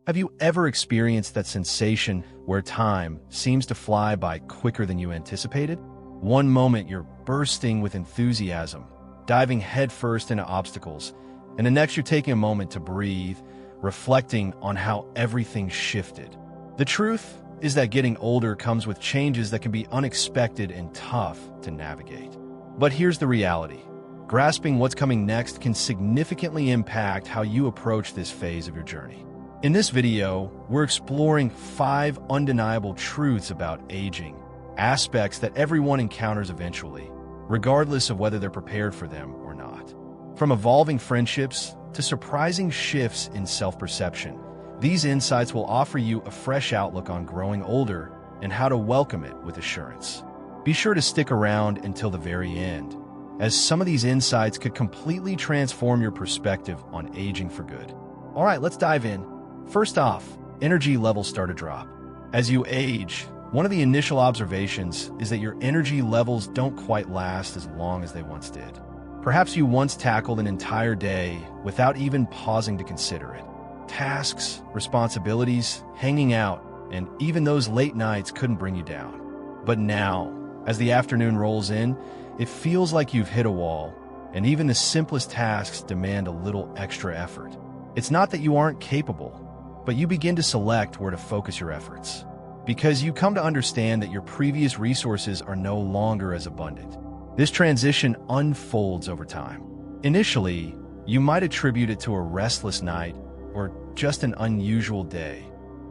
Have you ever experienced that sensation where time seems to fly by quicker than you anticipated? One moment you're bursting with enthusiasm, diving headfirst into obstacles, and the next you're taking a moment to breathe, reflecting on how everything shifted. The truth is that getting older comes with changes that can be unexpected and tough to navigate. But here's the reality. Grasping what's coming next can significantly impact how you approach this phase of your journey. In this video, we're exploring 5 undeniable truths about aging, aspects that everyone encounters eventually, regardless of whether they're prepared for them or not. From evolving friendships to surprising shifts in self-perception, these insights will offer you a fresh outlook on growing older and how to welcome it with assurance. Be sure to stick around until the very end, as some of these insights could completely transform your perspective on aging for good. All right, let's dive in. First off, energy levels start to drop. As you age, one of the initial observations is that your energy levels don't quite last as long as they once did. Perhaps you once tackled an entire day without even pausing to consider it. Tasks, responsibilities, hanging out, and even those late nights couldn't bring you down. But now, as the afternoon rolls in, it feels like you've hit a wall, and even the simplest tasks demand a little extra effort. It's not that you aren't capable, but you begin to select where to focus your efforts, because you come to understand that your previous resources are no longer as abundant. This transition unfolds over time. Initially, you might attribute it to a restless night or just an unusual day.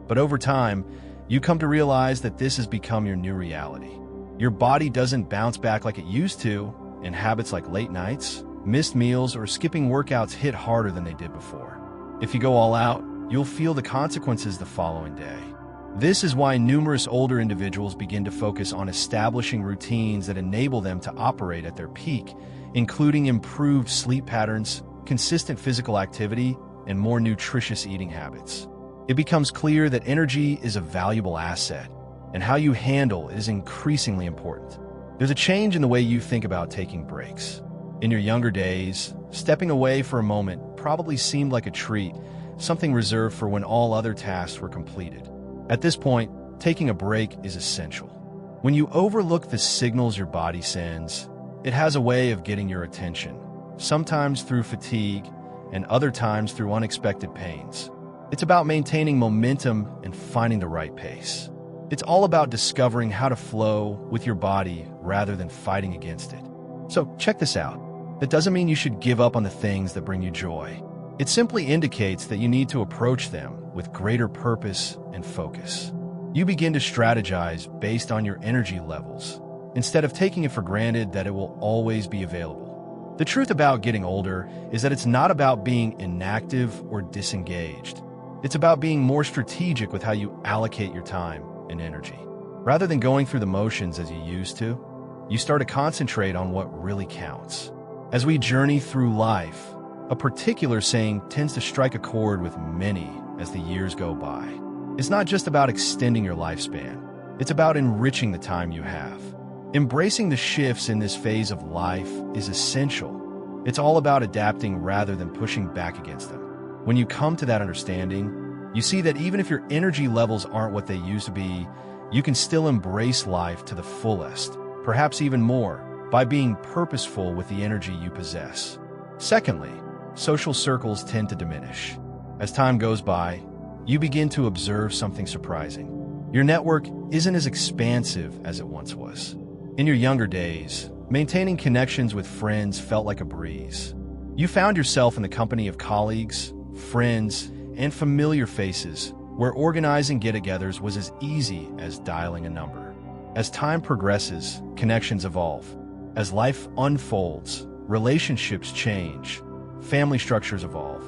But over time, you come to realize that this has become your new reality. Your body doesn't bounce back like it used to, and habits like late nights, missed meals, or skipping workouts hit harder than they did before. If you go all out, you'll feel the consequences the following day. This is why numerous older individuals begin to focus on establishing routines that enable them to operate at their peak, including improved sleep patterns, consistent physical activity, and more nutritious eating habits. It becomes clear that energy is a valuable asset, and how you handle it is increasingly important. There's a change in the way you think about taking breaks. In your younger days, stepping away for a moment probably seemed like a treat, something reserved for when all other tasks were completed. At this point, taking a break is essential. When you overlook the signals your body sends, it has a way of getting your attention, sometimes through fatigue, and other times through unexpected pains. It's about maintaining momentum and finding the right pace. It's all about discovering how to flow with your body rather than fighting against it. So check this out. That doesn't mean you should give up on the things that bring you joy. It simply indicates that you need to approach them with greater purpose and focus. You begin to strategize based on your energy levels, instead of taking it for granted that it will always be available. The truth about getting older is that it's not about being inactive or disengaged. It's about being more strategic with how you allocate your time and energy. Rather than going through the motions as you used to, you start to concentrate on what really counts. As we journey through life, a particular saying tends to strike a chord with many as the years go by. It's not just about extending your lifespan. It's about enriching the time you have. Embracing the shifts in this phase of life is essential. It's all about adapting rather than pushing back against them. When you come to that understanding, you see that even if your energy levels aren't what they used to be, you can still embrace life to the fullest, perhaps even more, by being purposeful with the energy you possess. Secondly, social circles tend to diminish. As time goes by, you begin to observe something surprising. Your network isn't as expansive as it once was. In your younger days, maintaining connections with friends felt like a breeze. You found yourself in the company of colleagues, friends, and familiar faces, where organizing get-togethers was as easy as dialing a number. As time progresses, connections evolve. As life unfolds, relationships change, family structures evolve,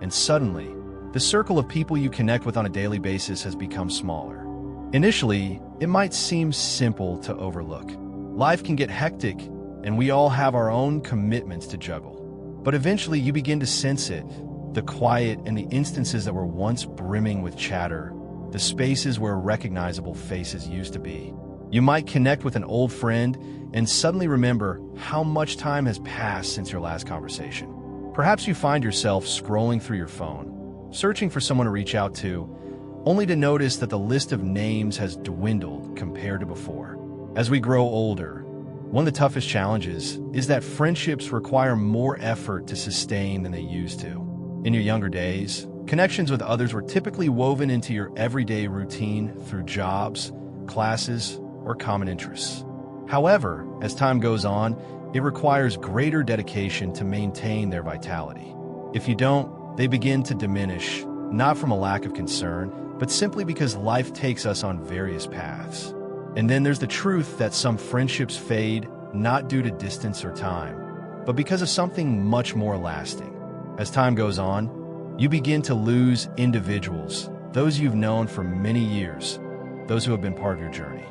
and suddenly, the circle of people you connect with on a daily basis has become smaller. Initially, it might seem simple to overlook. Life can get hectic, and we all have our own commitments to juggle. But eventually, you begin to sense it, the quiet and the instances that were once brimming with chatter, the spaces where recognizable faces used to be. You might connect with an old friend and suddenly remember how much time has passed since your last conversation. Perhaps you find yourself scrolling through your phone, searching for someone to reach out to, only to notice that the list of names has dwindled compared to before. As we grow older, one of the toughest challenges is that friendships require more effort to sustain than they used to. In your younger days, connections with others were typically woven into your everyday routine through jobs, classes, or common interests. However, as time goes on, it requires greater dedication to maintain their vitality. If you don't, they begin to diminish, not from a lack of concern, but simply because life takes us on various paths. And then there's the truth that some friendships fade, not due to distance or time, but because of something much more lasting. As time goes on, you begin to lose individuals, those you've known for many years, those who have been part of your journey.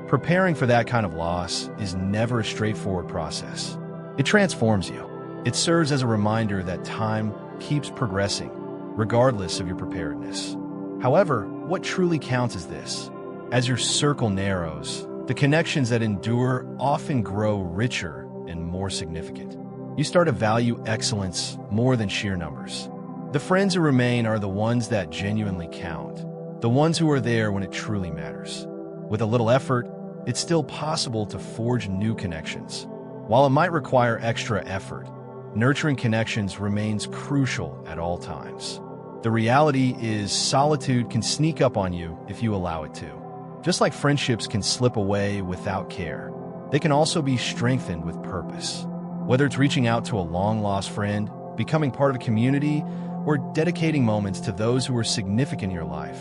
Preparing for that kind of loss is never a straightforward process. It transforms you. It serves as a reminder that time keeps progressing, regardless of your preparedness. However, what truly counts is this. As your circle narrows, the connections that endure often grow richer and more significant. You start to value excellence more than sheer numbers. The friends who remain are the ones that genuinely count, the ones who are there when it truly matters. With a little effort, it's still possible to forge new connections. While it might require extra effort, nurturing connections remains crucial at all times. The reality is solitude can sneak up on you if you allow it to. Just like friendships can slip away without care, they can also be strengthened with purpose. Whether it's reaching out to a long-lost friend, becoming part of a community, or dedicating moments to those who are significant in your life,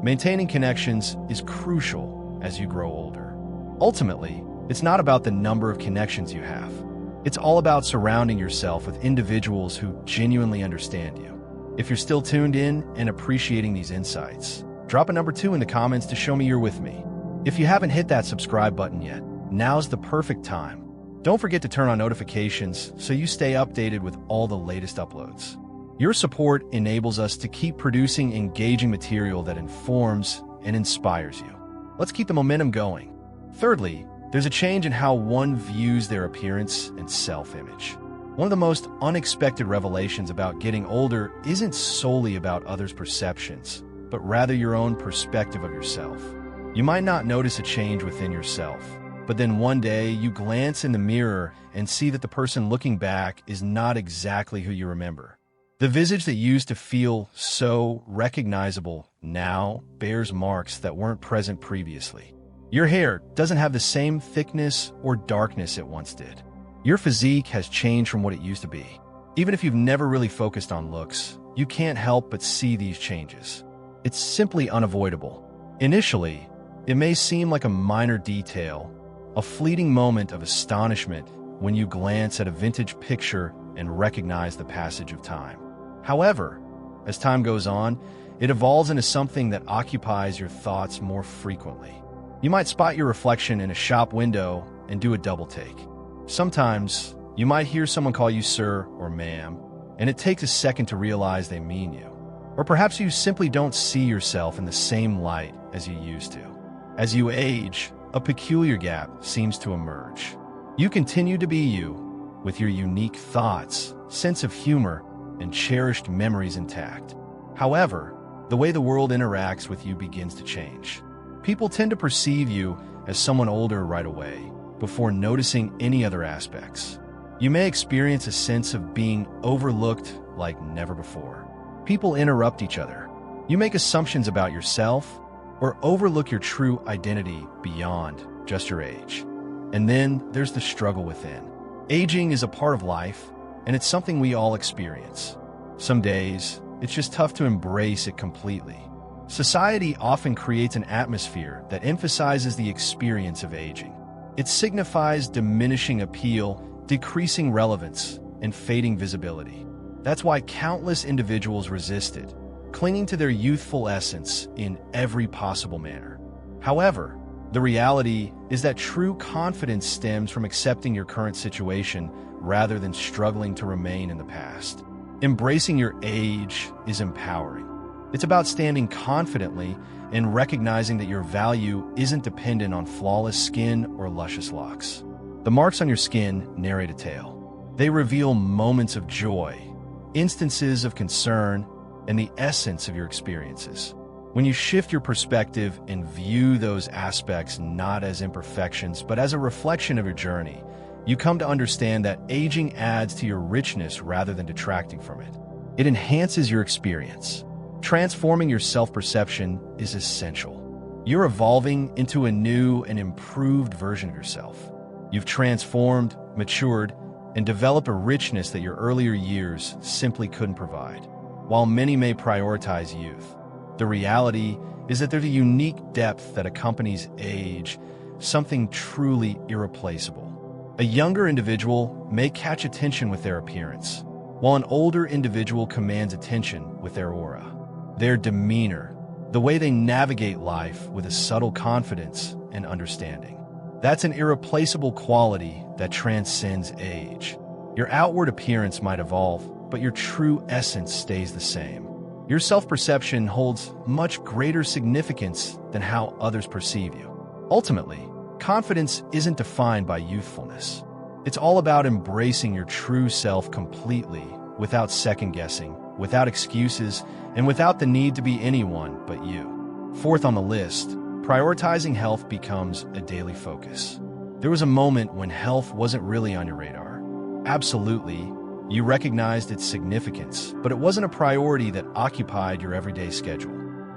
maintaining connections is crucial as you grow older. Ultimately, it's not about the number of connections you have. It's all about surrounding yourself with individuals who genuinely understand you. If you're still tuned in and appreciating these insights, drop a number 2 in the comments to show me you're with me. If you haven't hit that subscribe button yet, now's the perfect time. Don't forget to turn on notifications so you stay updated with all the latest uploads. Your support enables us to keep producing engaging material that informs and inspires you. Let's keep the momentum going. Thirdly, there's a change in how one views their appearance and self-image. One of the most unexpected revelations about getting older isn't solely about others' perceptions, but rather your own perspective of yourself. You might not notice a change within yourself, but then one day you glance in the mirror and see that the person looking back is not exactly who you remember. The visage that used to feel so recognizable now bears marks that weren't present previously. Your hair doesn't have the same thickness or darkness it once did. Your physique has changed from what it used to be. Even if you've never really focused on looks, you can't help but see these changes. It's simply unavoidable. Initially, it may seem like a minor detail, a fleeting moment of astonishment when you glance at a vintage picture and recognize the passage of time. However, as time goes on, it evolves into something that occupies your thoughts more frequently. You might spot your reflection in a shop window and do a double take. Sometimes, you might hear someone call you sir or ma'am, and it takes a second to realize they mean you. Or perhaps you simply don't see yourself in the same light as you used to. As you age, a peculiar gap seems to emerge. You continue to be you, with your unique thoughts, sense of humor, and cherished memories intact. However, the way the world interacts with you begins to change. People tend to perceive you as someone older right away, before noticing any other aspects. You may experience a sense of being overlooked like never before. People interrupt each other. You make assumptions about yourself or overlook your true identity beyond just your age. And then there's the struggle within. Aging is a part of life, and it's something we all experience. Some days, it's just tough to embrace it completely. Society often creates an atmosphere that emphasizes the experience of aging. It signifies diminishing appeal, decreasing relevance, and fading visibility. That's why countless individuals resist it, clinging to their youthful essence in every possible manner. However, the reality is that true confidence stems from accepting your current situation rather than struggling to remain in the past. Embracing your age is empowering. It's about standing confidently and recognizing that your value isn't dependent on flawless skin or luscious locks. The marks on your skin narrate a tale. They reveal moments of joy, instances of concern, and the essence of your experiences. When you shift your perspective and view those aspects not as imperfections, but as a reflection of your journey, you come to understand that aging adds to your richness rather than detracting from it. It enhances your experience. Transforming your self-perception is essential. You're evolving into a new and improved version of yourself. You've transformed, matured, and developed a richness that your earlier years simply couldn't provide. While many may prioritize youth, the reality is that there's a unique depth that accompanies age, something truly irreplaceable. A younger individual may catch attention with their appearance, while an older individual commands attention with their aura. Their demeanor, the way they navigate life with a subtle confidence and understanding. That's an irreplaceable quality that transcends age. Your outward appearance might evolve, but your true essence stays the same. Your self-perception holds much greater significance than how others perceive you. Ultimately, confidence isn't defined by youthfulness. It's all about embracing your true self completely, without second-guessing, without excuses, and without the need to be anyone but you. Fourth on the list, prioritizing health becomes a daily focus. There was a moment when health wasn't really on your radar. Absolutely, you recognized its significance, but it wasn't a priority that occupied your everyday schedule.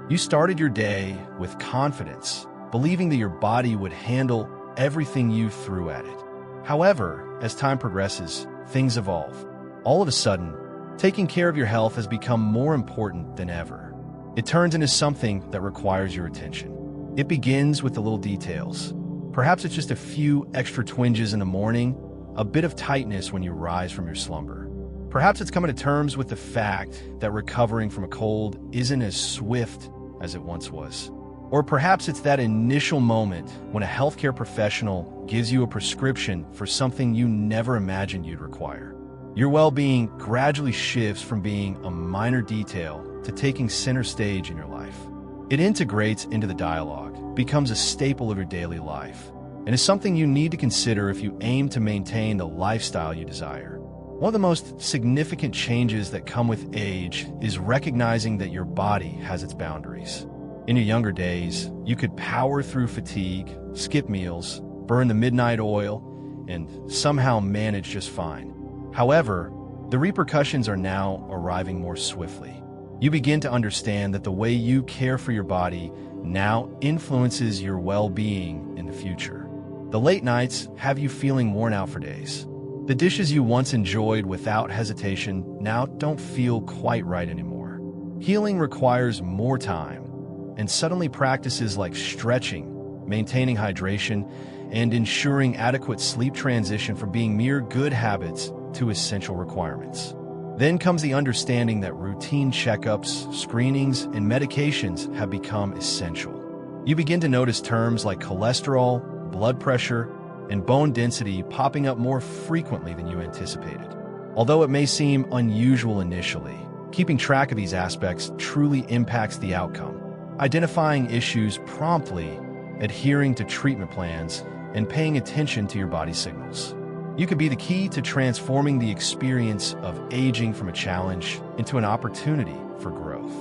You started your day with confidence, believing that your body would handle everything you threw at it. However, as time progresses, things evolve. All of a sudden, taking care of your health has become more important than ever. It turns into something that requires your attention. It begins with the little details. Perhaps it's just a few extra twinges in the morning, a bit of tightness when you rise from your slumber. Perhaps it's coming to terms with the fact that recovering from a cold isn't as swift as it once was. Or perhaps it's that initial moment when a healthcare professional gives you a prescription for something you never imagined you'd require. Your well-being gradually shifts from being a minor detail to taking center stage in your life. It integrates into the dialogue, becomes a staple of your daily life, and is something you need to consider if you aim to maintain the lifestyle you desire. One of the most significant changes that come with age is recognizing that your body has its boundaries. In your younger days, you could power through fatigue, skip meals, burn the midnight oil, and somehow manage just fine. However, the repercussions are now arriving more swiftly. You begin to understand that the way you care for your body now influences your well-being in the future. The late nights have you feeling worn out for days. The dishes you once enjoyed without hesitation now don't feel quite right anymore. Healing requires more time, and suddenly practices like stretching, maintaining hydration, and ensuring adequate sleep transition from being mere good habits to essential requirements. Then comes the understanding that routine checkups, screenings, and medications have become essential. You begin to notice terms like cholesterol, blood pressure, and bone density popping up more frequently than you anticipated. Although it may seem unusual initially, keeping track of these aspects truly impacts the outcome. Identifying issues promptly, adhering to treatment plans, and paying attention to your body's signals. You could be the key to transforming the experience of aging from a challenge into an opportunity for growth.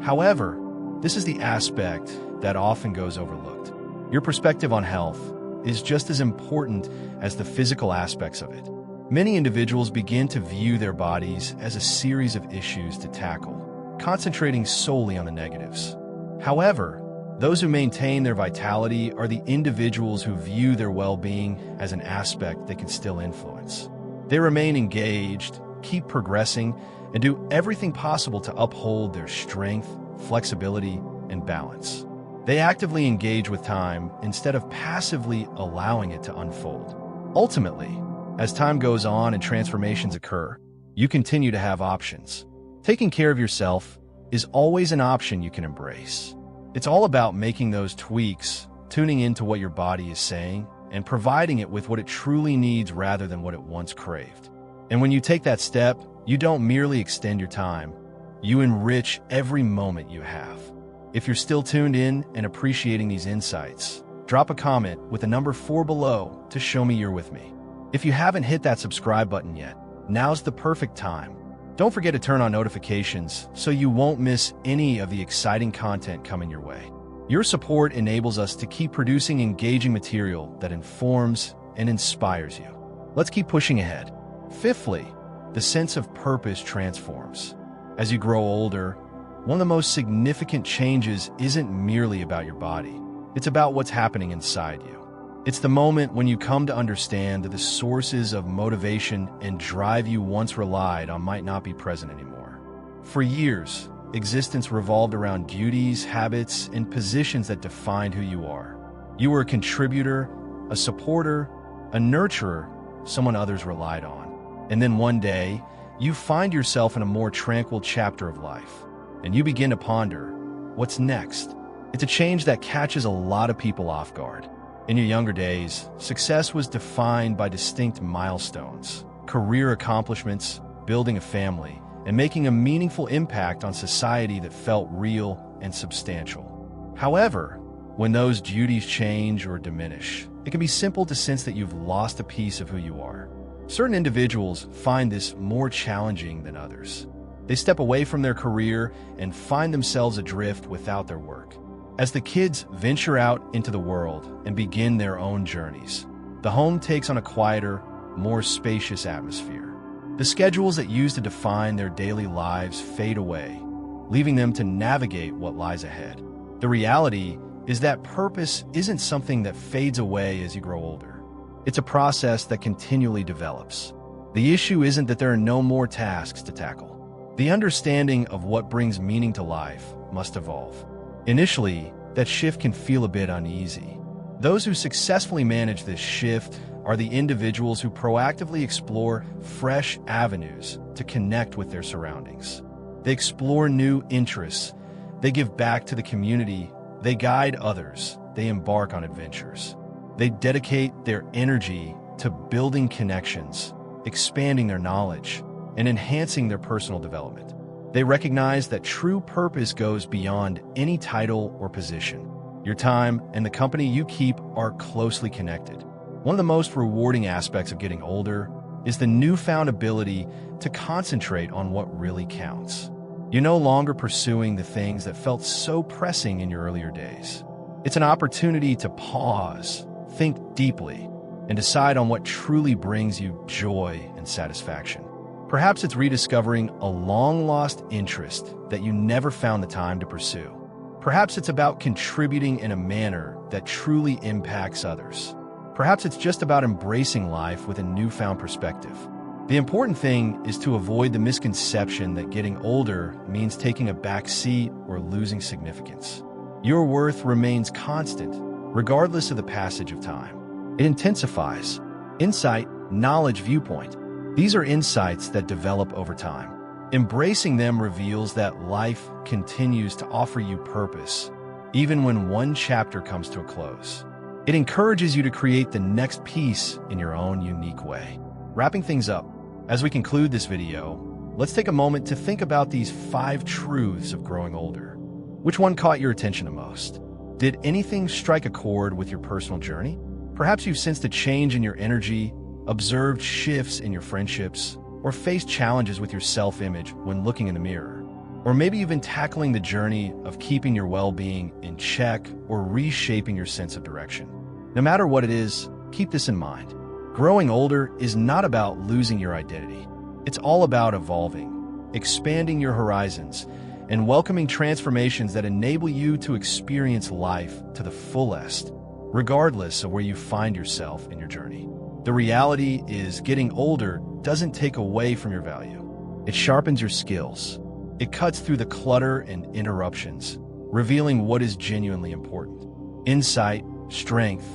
However, this is the aspect that often goes overlooked. Your perspective on health is just as important as the physical aspects of it. Many individuals begin to view their bodies as a series of issues to tackle, concentrating solely on the negatives. However, those who maintain their vitality are the individuals who view their well-being as an aspect they can still influence. They remain engaged, keep progressing, and do everything possible to uphold their strength, flexibility, and balance. They actively engage with time instead of passively allowing it to unfold. Ultimately, as time goes on and transformations occur, you continue to have options. Taking care of yourself is always an option you can embrace. It's all about making those tweaks, tuning into what your body is saying, and providing it with what it truly needs rather than what it once craved. And when you take that step, you don't merely extend your time, you enrich every moment you have. If you're still tuned in and appreciating these insights, drop a comment with the number 4 below to show me you're with me. If you haven't hit that subscribe button yet, now's the perfect time. Don't forget to turn on notifications so you won't miss any of the exciting content coming your way. Your support enables us to keep producing engaging material that informs and inspires you. Let's keep pushing ahead. Fifthly, the sense of purpose transforms. As you grow older, one of the most significant changes isn't merely about your body. It's about what's happening inside you. It's the moment when you come to understand that the sources of motivation and drive you once relied on might not be present anymore. For years, existence revolved around duties, habits, and positions that defined who you are. You were a contributor, a supporter, a nurturer, someone others relied on. And then one day, you find yourself in a more tranquil chapter of life, and you begin to ponder, what's next? It's a change that catches a lot of people off guard. In your younger days, success was defined by distinct milestones, career accomplishments, building a family, and making a meaningful impact on society that felt real and substantial. However, when those duties change or diminish, it can be simple to sense that you've lost a piece of who you are. Certain individuals find this more challenging than others. They step away from their career and find themselves adrift without their work. As the kids venture out into the world and begin their own journeys, the home takes on a quieter, more spacious atmosphere. The schedules that used to define their daily lives fade away, leaving them to navigate what lies ahead. The reality is that purpose isn't something that fades away as you grow older. It's a process that continually develops. The issue isn't that there are no more tasks to tackle. The understanding of what brings meaning to life must evolve. Initially, that shift can feel a bit uneasy. Those who successfully manage this shift are the individuals who proactively explore fresh avenues to connect with their surroundings. They explore new interests, they give back to the community, they guide others, they embark on adventures. They dedicate their energy to building connections, expanding their knowledge, and enhancing their personal development. They recognize that true purpose goes beyond any title or position. Your time and the company you keep are closely connected. One of the most rewarding aspects of getting older is the newfound ability to concentrate on what really counts. You're no longer pursuing the things that felt so pressing in your earlier days. It's an opportunity to pause, think deeply, and decide on what truly brings you joy and satisfaction. Perhaps it's rediscovering a long-lost interest that you never found the time to pursue. Perhaps it's about contributing in a manner that truly impacts others. Perhaps it's just about embracing life with a newfound perspective. The important thing is to avoid the misconception that getting older means taking a back seat or losing significance. Your worth remains constant, regardless of the passage of time. It intensifies. Insight, knowledge, viewpoint. These are insights that develop over time. Embracing them reveals that life continues to offer you purpose, even when one chapter comes to a close. It encourages you to create the next piece in your own unique way. Wrapping things up, as we conclude this video, let's take a moment to think about these 5 truths of growing older. Which one caught your attention the most? Did anything strike a chord with your personal journey? Perhaps you've sensed a change in your energy, observed shifts in your friendships, or faced challenges with your self-image when looking in the mirror. Or maybe you've been tackling the journey of keeping your well-being in check or reshaping your sense of direction. No matter what it is, keep this in mind. Growing older is not about losing your identity. It's all about evolving, expanding your horizons, and welcoming transformations that enable you to experience life to the fullest, regardless of where you find yourself in your journey. The reality is, getting older doesn't take away from your value. It sharpens your skills. It cuts through the clutter and interruptions, revealing what is genuinely important. Insight, strength,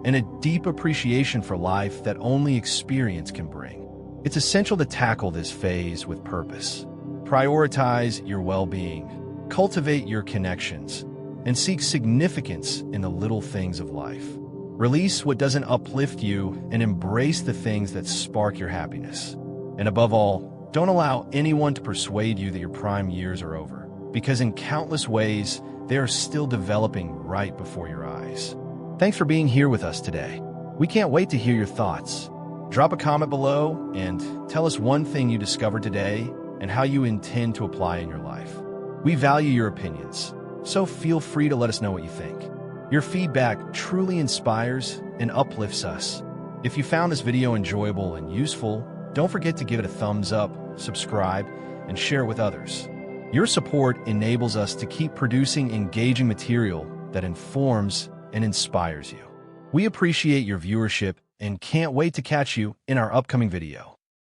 and a deep appreciation for life that only experience can bring. It's essential to tackle this phase with purpose. Prioritize your well-being, cultivate your connections, and seek significance in the little things of life. Release what doesn't uplift you and embrace the things that spark your happiness. And above all, don't allow anyone to persuade you that your prime years are over, because in countless ways, they are still developing right before your eyes. Thanks for being here with us today. We can't wait to hear your thoughts. Drop a comment below and tell us one thing you discovered today and how you intend to apply in your life. We value your opinions, so feel free to let us know what you think. Your feedback truly inspires and uplifts us. If you found this video enjoyable and useful, don't forget to give it a thumbs up, subscribe, and share it with others. Your support enables us to keep producing engaging material that informs and inspires you. We appreciate your viewership and can't wait to catch you in our upcoming video.